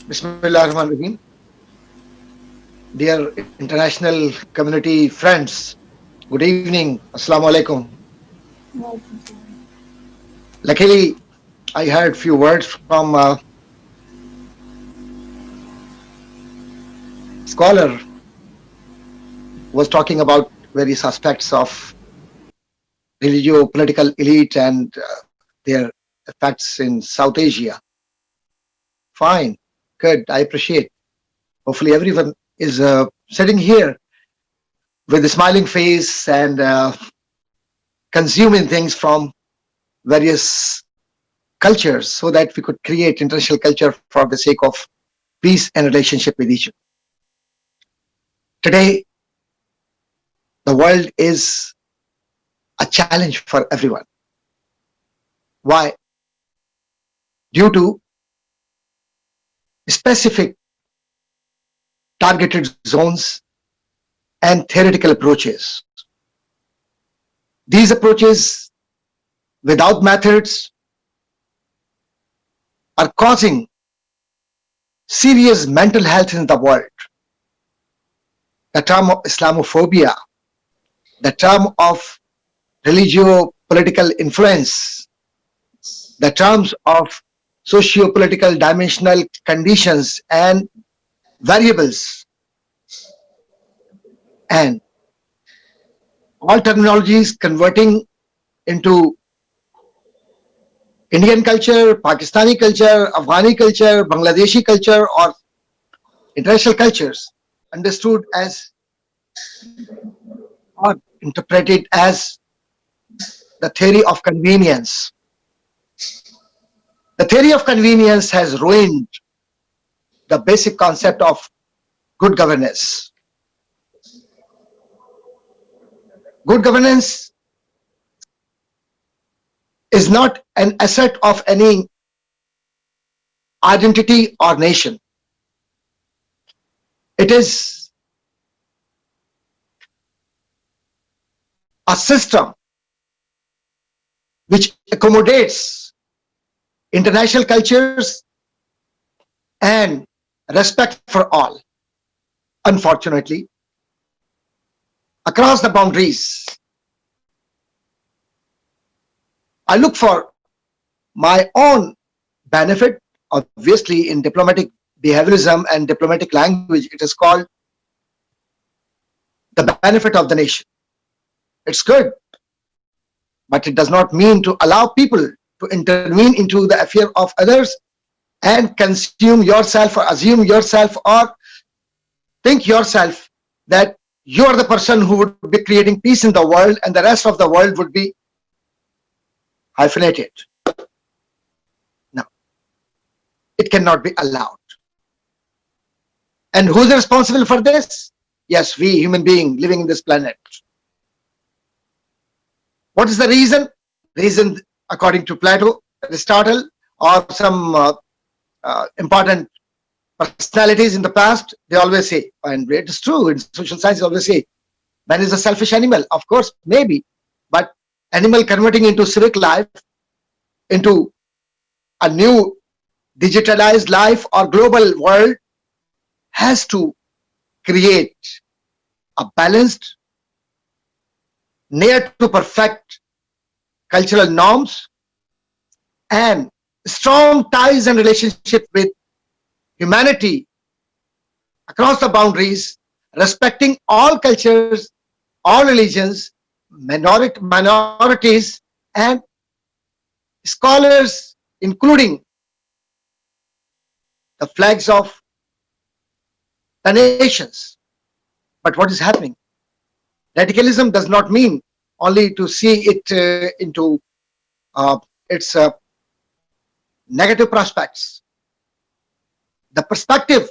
Bismillahirrahmanirrahim. Dear international community friends, good evening. Assalamu alaikum. Luckily, I heard few words from a scholar who was talking about various aspects of religio-political elite and their effects in South Asia. Fine, good, I appreciate. Hopefully everyone is sitting here with a smiling face and consuming things from various cultures so that we could create international culture for the sake of peace and relationship with each other. Today, the world is a challenge for everyone. Why? Due to specific targeted zones and theoretical approaches. These approaches, without methods, are causing serious mental health in the world. The term of Islamophobia, the term of religio-political influence, the terms of socio-political dimensional conditions and variables, and all terminologies converting into Indian culture, Pakistani culture, Afghani culture, Bangladeshi culture, or international cultures understood as or interpreted as the theory of convenience. The theory of convenience has ruined the basic concept of good governance. Good governance is not an asset of any identity or nation. It is a system which accommodates international cultures and respect for all. Unfortunately, across the boundaries, I look for my own benefit. Obviously, in diplomatic behaviorism and diplomatic language, it is called the benefit of the nation. It's good, but it does not mean to allow people to intervene into the affair of others and consume yourself or assume yourself or think yourself that you are the person who would be creating peace in the world and the rest of the world would be hyphenated. No, it cannot be allowed. And who's responsible for this? Yes, we human beings living in this planet. What is the reason? Reason, according to Plato, Aristotle, or some important personalities in the past, they always say, and it is true in social science, they always say, man is a selfish animal. Of course, maybe, but animal converting into civic life, into a new digitalized life or global world, has to create a balanced, near to perfect cultural norms and strong ties and relationship with humanity across the boundaries, respecting all cultures, all religions, minorities, and scholars, including the flags of the nations. But what is happening? Radicalism does not mean only to see it into its negative prospects. The perspective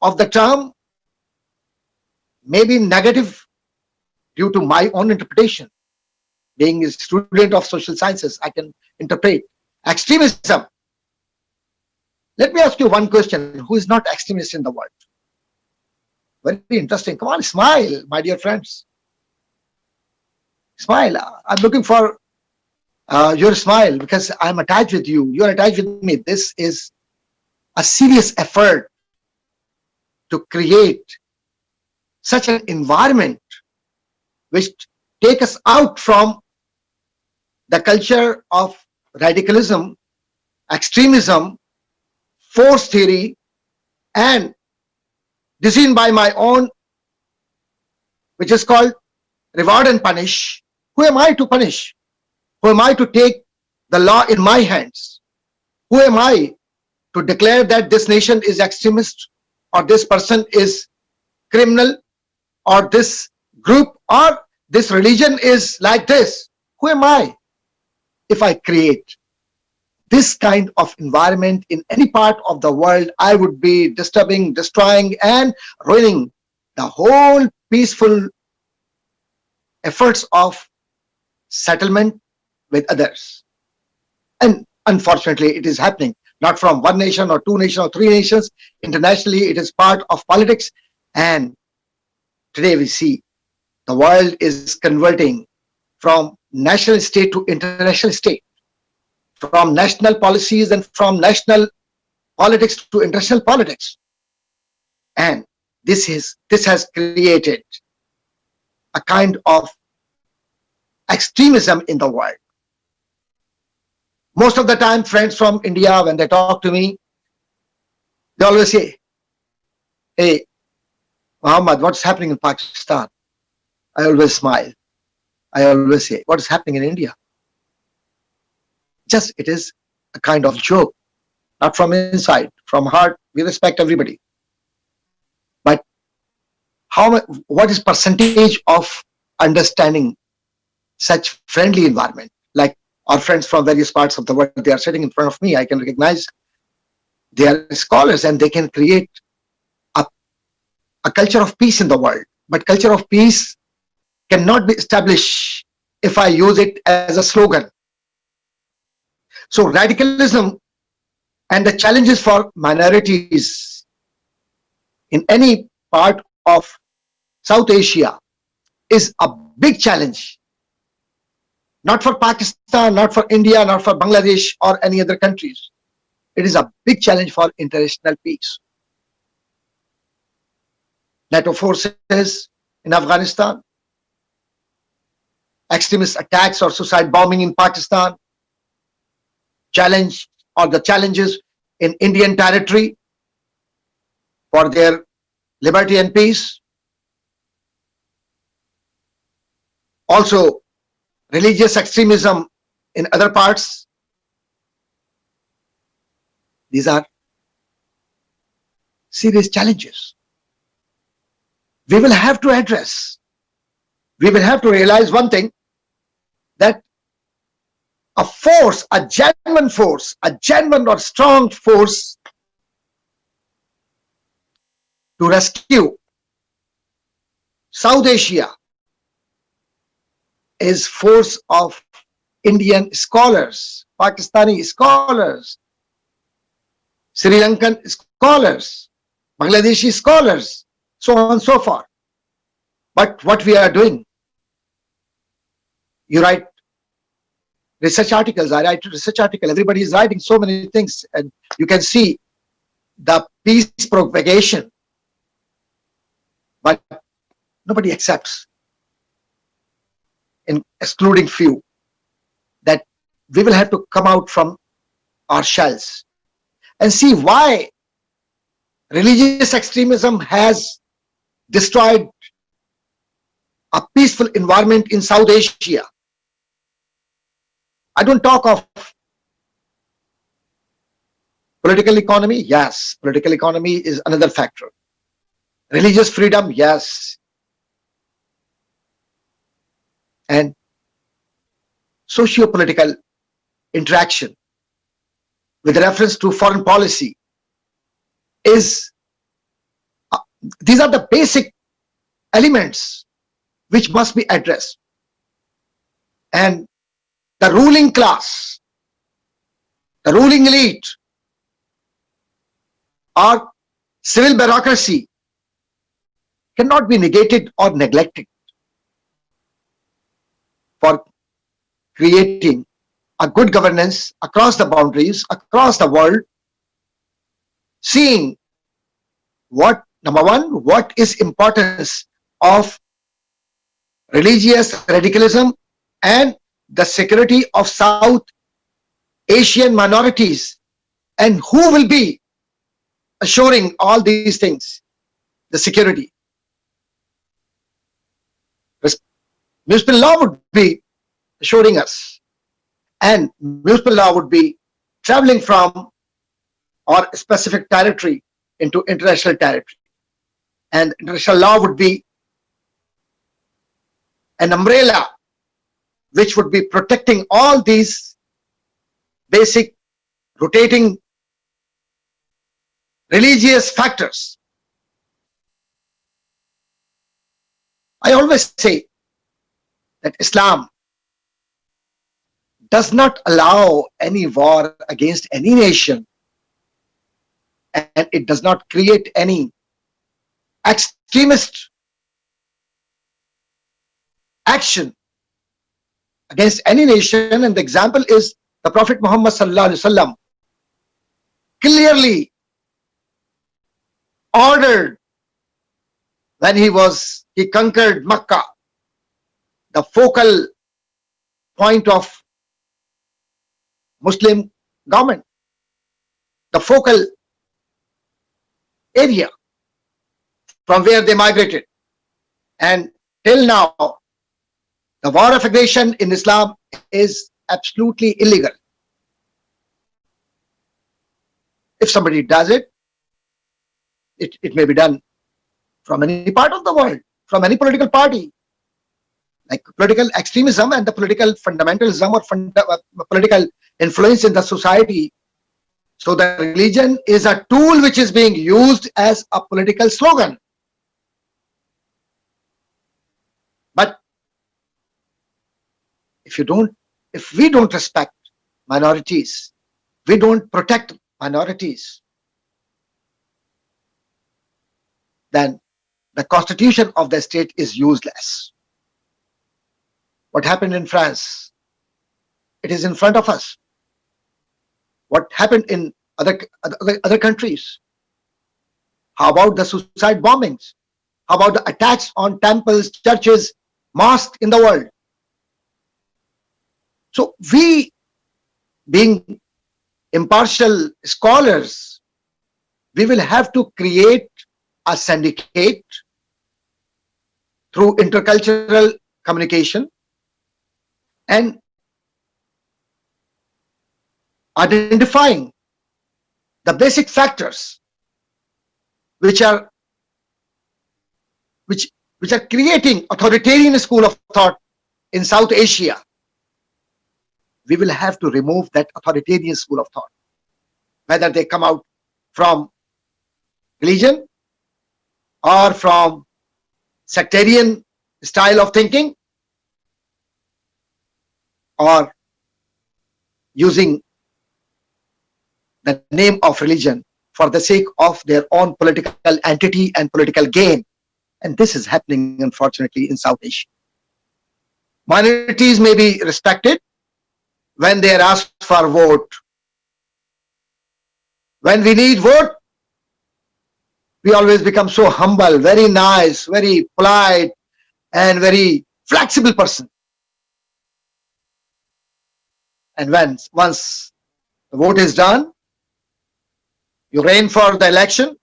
of the term may be negative due to my own interpretation. Being a student of social sciences, I can interpret extremism. Let me ask you one question. Who is not extremist in the world? Very interesting. Come on, smile, my dear friends. Smile. I'm looking for your smile because I'm attached with you. You're attached with me. This is a serious effort to create such an environment which take us out from the culture of radicalism, extremism, force theory, and decision by my own, which is called reward and punish. Who am I to punish? Who am I to take the law in my hands? Who am I to declare that this nation is extremist, or this person is criminal, or this group or this religion is like this? Who am I? If I create this kind of environment in any part of the world, I would be disturbing, destroying, and ruining the whole peaceful efforts of settlement with others. And unfortunately, it is happening, not from one nation or two nations or three nations. Internationally, it is part of politics. And today we see the world is converting from national state to international state, from national policies and from national politics to international politics. And this has created a kind of extremism in the world. Most of the time, friends from India, when they talk to me, they always say, "Hey, Muhammad, what's happening in Pakistan?" I always smile. I always say, "What is happening in India?" Just it is a kind of joke, not from inside, from heart. We respect everybody. But what is percentage of understanding such friendly environment? Like our friends from various parts of the world, they are sitting in front of me. I can recognize they are scholars and they can create a culture of peace in the world. But culture of peace cannot be established if I use it as a slogan. So radicalism and the challenges for minorities in any part of South Asia is a big challenge. Not for Pakistan, not for India, not for Bangladesh or any other countries. It is a big challenge for international peace. NATO forces in Afghanistan, extremist attacks or suicide bombing in Pakistan, challenge or the challenges in Indian territory for their liberty and peace. Also, religious extremism in other parts. These are serious challenges. We will have to address. We will have to realize one thing, that a force, a genuine or strong force to rescue South Asia is force of Indian scholars, Pakistani scholars, Sri Lankan scholars, Bangladeshi scholars, so on and so forth. But what we are doing, you write research articles, I write research articles, everybody is writing so many things, and you can see the peace propagation, but nobody accepts, in excluding few, that we will have to come out from our shells and see why religious extremism has destroyed a peaceful environment in South Asia. I don't talk of political economy. Yes, political economy is another factor. Religious freedom, yes. And socio-political interaction with reference to foreign policy is, these are the basic elements which must be addressed. And the ruling class, the ruling elite, or civil bureaucracy cannot be negated or neglected for creating a good governance across the boundaries, across the world, seeing what, number one, what is importance of religious radicalism and the security of South Asian minorities, and who will be assuring all these things, the security. Municipal law would be assuring us, and municipal law would be traveling from or specific territory into international territory, and international law would be an umbrella which would be protecting all these basic rotating religious factors. I always say that Islam does not allow any war against any nation, and it does not create any extremist action against any nation. And the example is the Prophet Muhammad sallallahu alaihi wasallam clearly ordered when he conquered Makkah, the focal point of Muslim government, the focal area from where they migrated. And till now, the war of aggression in Islam is absolutely illegal. If somebody does it, it may be done from any part of the world, from any political party. Like political extremism and the political fundamentalism or political influence in the society. So the religion is a tool which is being used as a political slogan. But if we don't respect minorities, we don't protect minorities, then the constitution of the state is useless. What happened in France? It is in front of us. What happened in other countries? How about the suicide bombings? How about the attacks on temples, churches, mosques in the world? So we, being impartial scholars, we will have to create a syndicate through intercultural communication and identifying the basic factors which are creating authoritarian school of thought in South Asia. We will have to remove that authoritarian school of thought, whether they come out from religion or from sectarian style of thinking, or using the name of religion for the sake of their own political entity and political gain. And this is happening, unfortunately, in South Asia. Minorities may be respected when they are asked for vote. When we need vote, we always become so humble, very nice, very polite, and very flexible person. And once the vote is done, you ran for the election,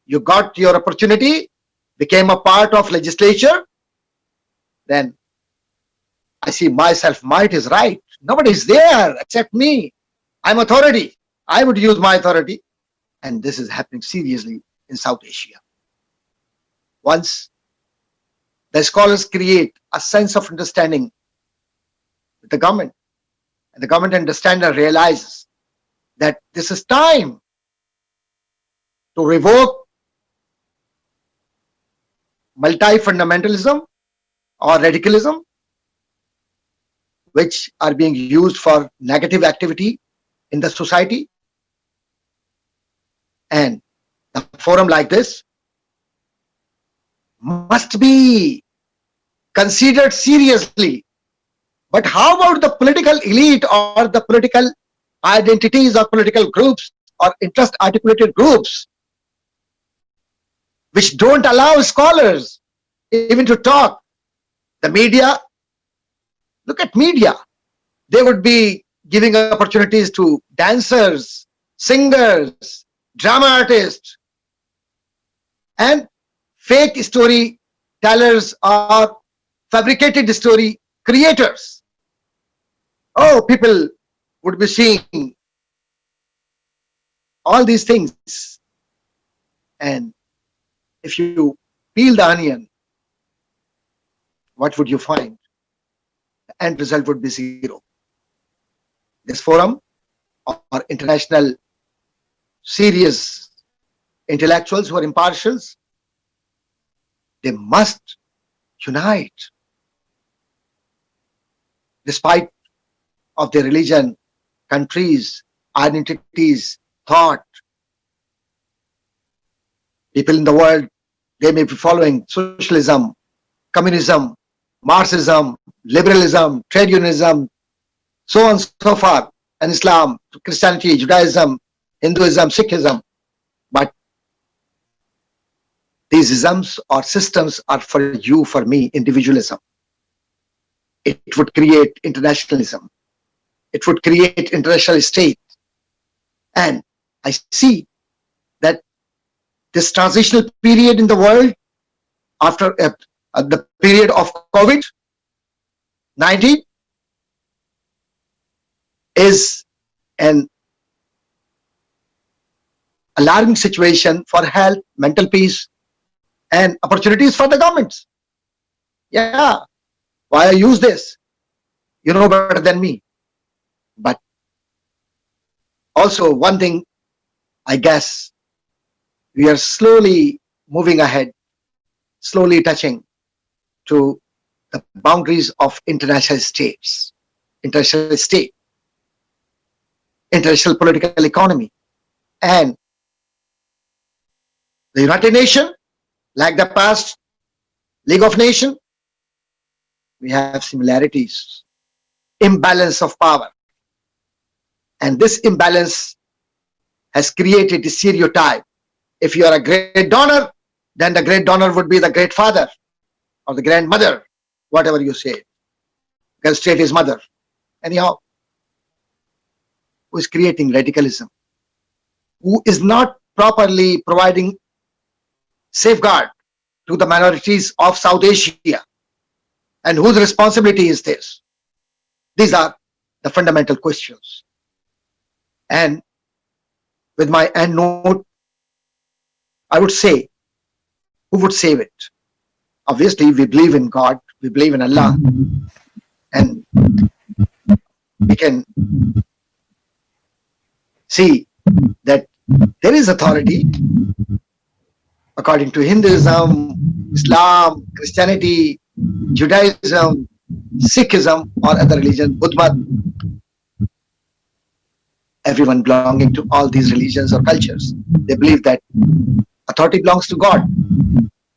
you got your opportunity, became a part of legislature, then I see myself, might is right. Nobody is there except me. I'm authority. I would use my authority. And this is happening seriously in South Asia. Once the scholars create a sense of understanding with the government, and the government understander realizes that this is time to revoke multi-fundamentalism or radicalism, which are being used for negative activity in the society. And a forum like this must be considered seriously. But how about the political elite or the political identities or political groups or interest articulated groups which don't allow scholars even to talk. The media, look at media. They would be giving opportunities to dancers, singers, drama artists, and fake storytellers or fabricated story creators. Oh, people would be seeing all these things. And if you peel the onion, what would you find? The end result would be zero. This forum or international serious intellectuals who are impartials, they must unite despite of their religion, countries, identities, thought. People in the world, they may be following socialism, communism, Marxism, liberalism, trade unionism, so on and so forth, and Islam, Christianity, Judaism, Hinduism, Sikhism. But these isms or systems are for you, for me, individualism. It would create internationalism. It would create international state. And I see that this transitional period in the world after the period of COVID-19 is an alarming situation for health, mental peace, and opportunities for the governments. Yeah, why I use this? You know better than me. But also one thing, I guess, we are slowly moving ahead, slowly touching to the boundaries of international states, international state, international political economy, and the United Nations, like the past League of Nations, we have similarities, imbalance of power. And this imbalance has created a stereotype. If you are a great donor, then the great donor would be the great father or the grandmother, whatever you say. Because state is mother. Anyhow, who is creating radicalism? Who is not properly providing safeguard to the minorities of South Asia? And whose responsibility is this? These are the fundamental questions. And with my end note, I would say, who would save it? Obviously, we believe in God, we believe in Allah, and we can see that there is authority according to Hinduism, Islam, Christianity, Judaism, Sikhism, or other religion, Buddhism. Everyone belonging to all these religions or cultures, they believe that authority belongs to God,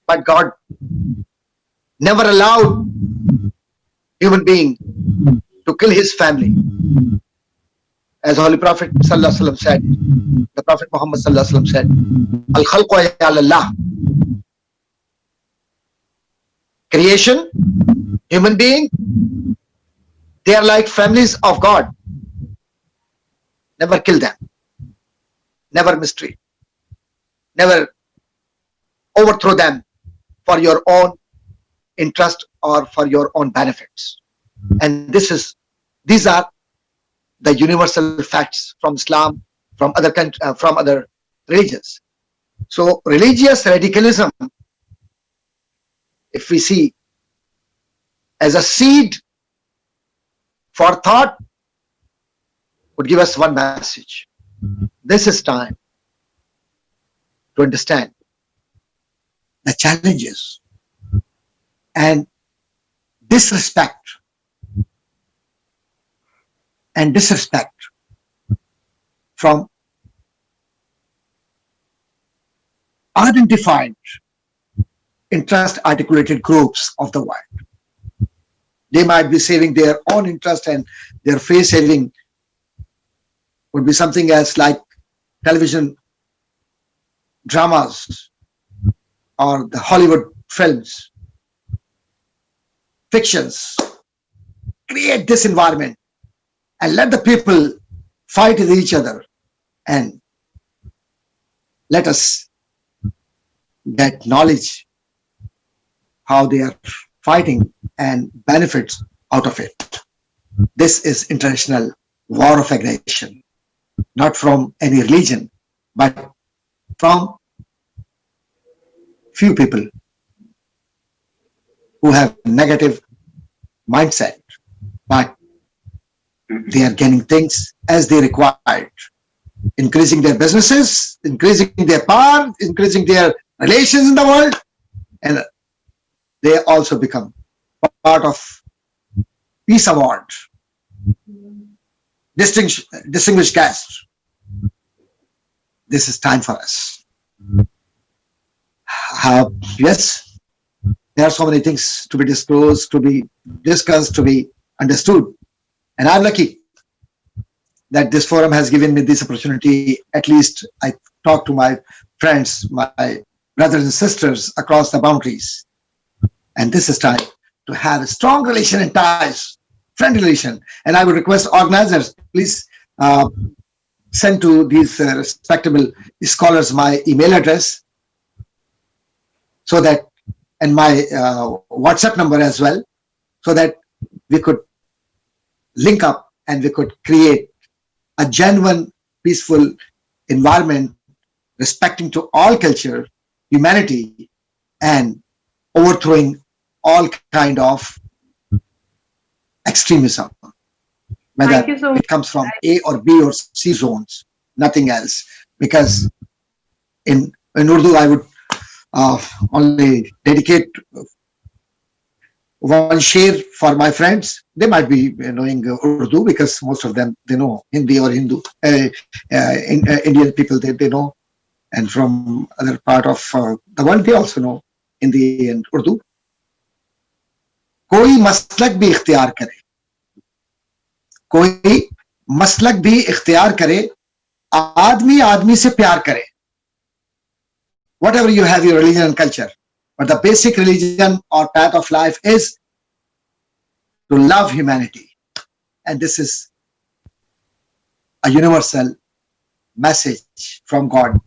but God never allowed human being to kill his family. As the Holy Prophet ﷺ said, the Prophet Muhammad ﷺ said, Al-Khalqu Allah. Creation, human being, they are like families of God. Never kill them, never mistreat, never overthrow them for your own interest or for your own benefits. And these are the universal facts from Islam, from other religions. So religious radicalism, if we see as a seed for thought, would give us one message. This is time to understand the challenges and disrespect from identified interest articulated groups of the world. They might be saving their own interest, and their face saving would be something else like television dramas or the Hollywood films, fictions, create this environment and let the people fight with each other, and let us get knowledge how they are fighting and benefits out of it. This is international war of aggression, not from any religion, but from few people who have negative mindset, but they are getting things as they required, increasing their businesses, increasing their power, increasing their relations in the world, and they also become part of Peace Award, distinguished guest. This is time for us. Yes, there are so many things to be disclosed, to be discussed, to be understood. And I'm lucky that this forum has given me this opportunity. At least I talk to my friends, my brothers and sisters across the boundaries. And this is time to have a strong relation and ties, friendly relation. And I would request organizers, please send to these respectable scholars my email address, so that, and my WhatsApp number as well, so that we could link up and we could create a genuine, peaceful environment, respecting to all culture, humanity, and overthrowing all kind of extremism, whether it comes from A or B or C zones, nothing else. Because in Urdu, I would only dedicate one share for my friends. They might be knowing Urdu, because most of them, they know Hindi or Hindu. Indian people, they know, and from other part of the world, they also know Hindi and Urdu. कोई मसलक भी इख्तियार करे, कोई मसलक भी इख्तियार करे, आदमी आदमी से प्यार करे. Whatever you have, your religion and culture, but the basic religion or path of life is to love humanity. And this is a universal message from God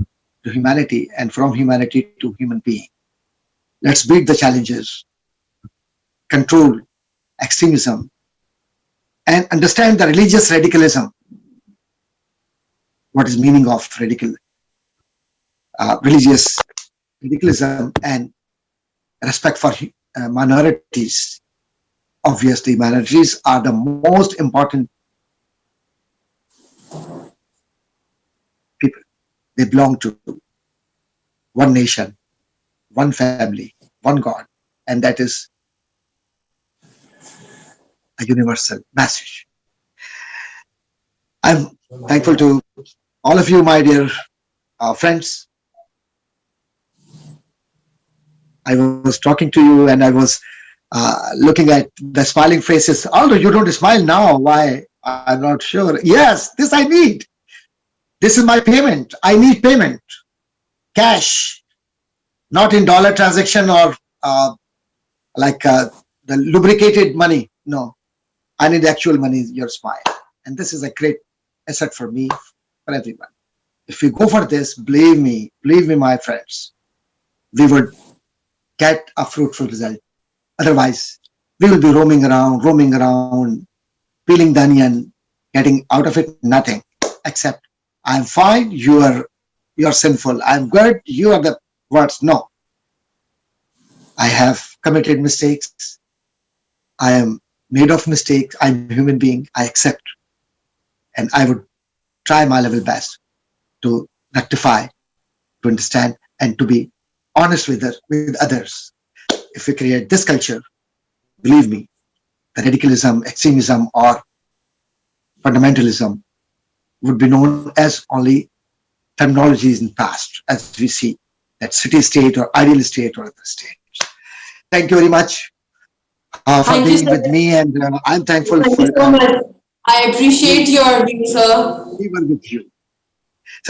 to humanity and from humanity to human being. Let's beat the challenges, control extremism, and understand the religious radicalism. What is meaning of religious radicalism, and respect for minorities. Obviously, minorities are the most important people. They belong to one nation, one family, one God, and that is a universal message. I'm thankful to all of you, my dear friends. I was talking to you and I was looking at the smiling faces. Although you don't smile now, why? I'm not sure. Yes, this I need. This is my payment. I need payment. Cash, not in dollar transaction or like the lubricated money. No, I need actual money, your smile. And this is a great asset for me, for everyone. If we go for this, believe me, my friends, we would get a fruitful result. Otherwise, we will be roaming around, peeling the onion, getting out of it nothing, except I'm fine, you're sinful, I'm good, you are the worst. No. I have committed mistakes. I am made of mistakes. I'm a human being. I accept. And I would try my level best to rectify, to understand, and to be honest with others. If we create this culture, believe me, the radicalism, extremism, or fundamentalism would be known as only terminologies in the past, as we see that city-state or ideal state or other states. Thank you very much for being with me, and I'm thankful Thank you so much. I appreciate your view, sir. Even with you.